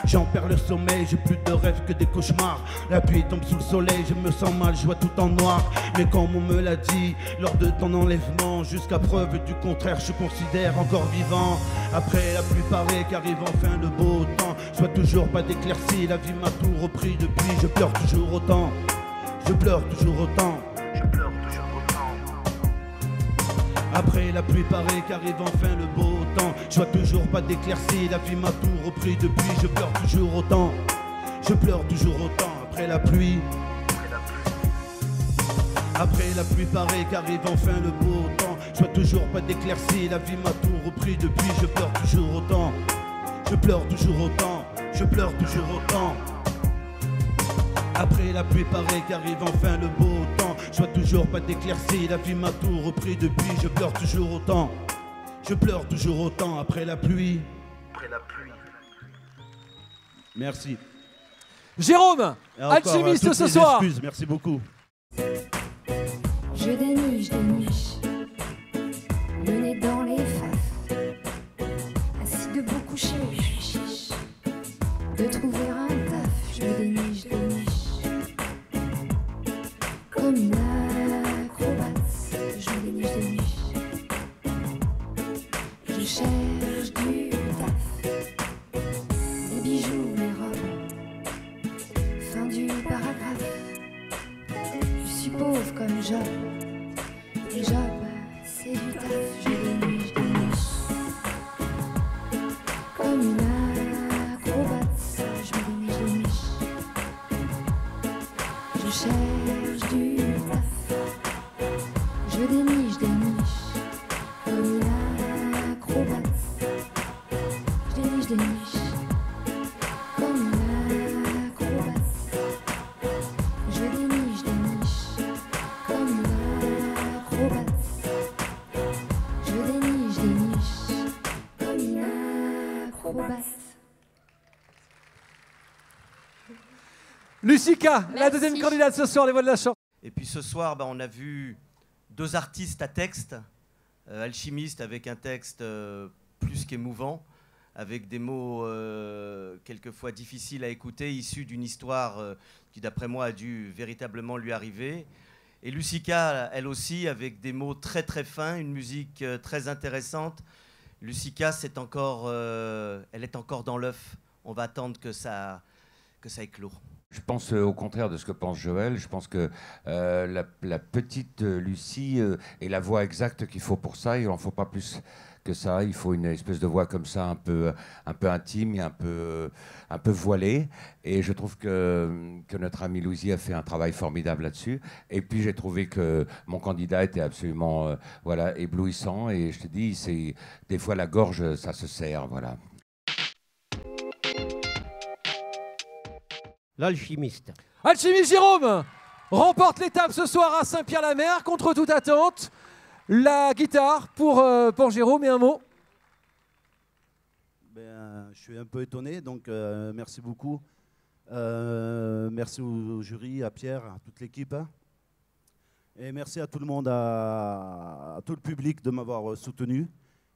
J'en perds le sommeil, j'ai plus de rêves que des cauchemars. La pluie tombe sous le soleil, je me sens mal, je vois tout en noir. Mais comme on me l'a dit, lors de ton enlèvement, jusqu'à preuve du contraire, je considère encore vivant. Après la pluie paraît qu'arrive enfin le beau temps. Je vois toujours pas d'éclaircie, la vie m'a tout repris depuis. Je pleure toujours autant, je pleure toujours autant, je pleure toujours autant. Après la pluie paraît qu'arrive enfin le beau temps. Je vois toujours pas d'éclaircie, la vie m'a tout repris depuis. Je pleure toujours autant, je pleure toujours autant. Après la pluie paraît qu'arrive enfin le beau temps. Je vois toujours pas d'éclaircie, la vie m'a tout repris depuis. Je pleure toujours autant, je pleure toujours autant, je pleure toujours autant. Après la pluie paraît qu'arrive enfin le beau temps. Je vois toujours pas d'éclaircie, la vie m'a tout repris depuis. Je pleure toujours autant, je pleure toujours autant. Après la pluie. Merci. Jérôme, alchimiste ce soir. Excuses, merci beaucoup. Je déniche, le nez dans les faves, assis debout couché, je chiche, de trouver un taf. Je déniche, comme une acrobate. Je déniche, je cherche du taf, les bijoux, les robes, fin du paragraphe. Je suis pauvre comme Job. Les jobs, c'est du taf, je déniche, comme une acrobate, je déniche, je cherche du taf, je déniche, comme une acrobate, je déniche, comme une acrobate, je déniche, comme une acrobate. Je déniche, comme une acrobate. Lucika, la Merci. deuxième candidate ce soir, les voix de la chance. Et puis ce soir, on a vu deux artistes à texte, alchimistes avec un texte plus qu'émouvant, avec des mots quelquefois difficiles à écouter, issus d'une histoire qui, d'après moi, a dû véritablement lui arriver. Et Lucika, elle aussi, avec des mots très très fins, une musique très intéressante. Lucika, elle est encore dans l'œuf. On va attendre que ça éclore. Je pense au contraire de ce que pense Joël. Je pense que la petite Lucie est la voix exacte qu'il faut pour ça. Il n'en faut pas plus que ça. Il faut une espèce de voix comme ça, un peu intime et un peu voilée. Et je trouve que notre ami Louisie a fait un travail formidable là-dessus. Et puis j'ai trouvé que mon candidat était absolument éblouissant. Et je te dis, c'est des fois la gorge, ça se serre, voilà. L'alchimiste. Alchimiste Jérôme remporte l'étape ce soir à Saint-Pierre-la-Mer contre toute attente. La guitare pour Jérôme et un mot. Je suis un peu étonné, donc merci beaucoup. Merci au jury, à Pierre, à toute l'équipe. Et merci à tout le monde, à tout le public de m'avoir soutenu.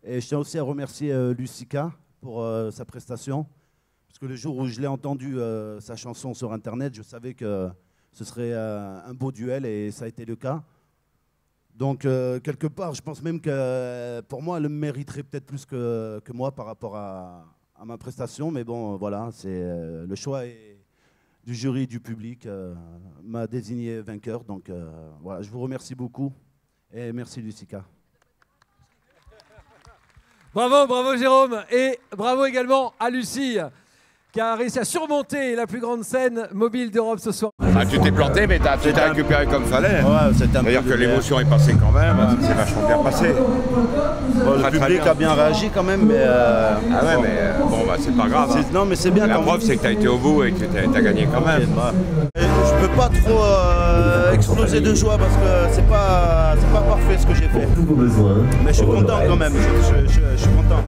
Et je tiens aussi à remercier Lucika pour sa prestation. Parce que le jour où je l'ai entendu, sa chanson sur Internet, je savais que ce serait un beau duel et ça a été le cas. Donc, quelque part, je pense même que pour moi, elle me mériterait peut-être plus que moi par rapport à ma prestation. Mais bon, voilà, c'est le choix du jury, du public m'a désigné vainqueur. Donc, voilà, je vous remercie beaucoup et merci Lucika. Bravo, bravo Jérôme et bravo également à Lucie qui a réussi à surmonter la plus grande scène mobile d'Europe ce soir. Ah, tu t'es planté, mais tu as récupéré comme fallait. Ouais, c'est-à-dire que l'émotion est passée quand même, c'est vachement bien passé. Bon, le public a bien réagi quand même, mais... Ah ouais, mais bon, bah, c'est pas grave. Hein. Non, mais c'est bien. La preuve, c'est que tu as été au bout et que tu as gagné quand même. Je peux pas trop exploser de joie parce que c'est pas parfait ce que j'ai fait. Mais je suis content quand même, je suis content.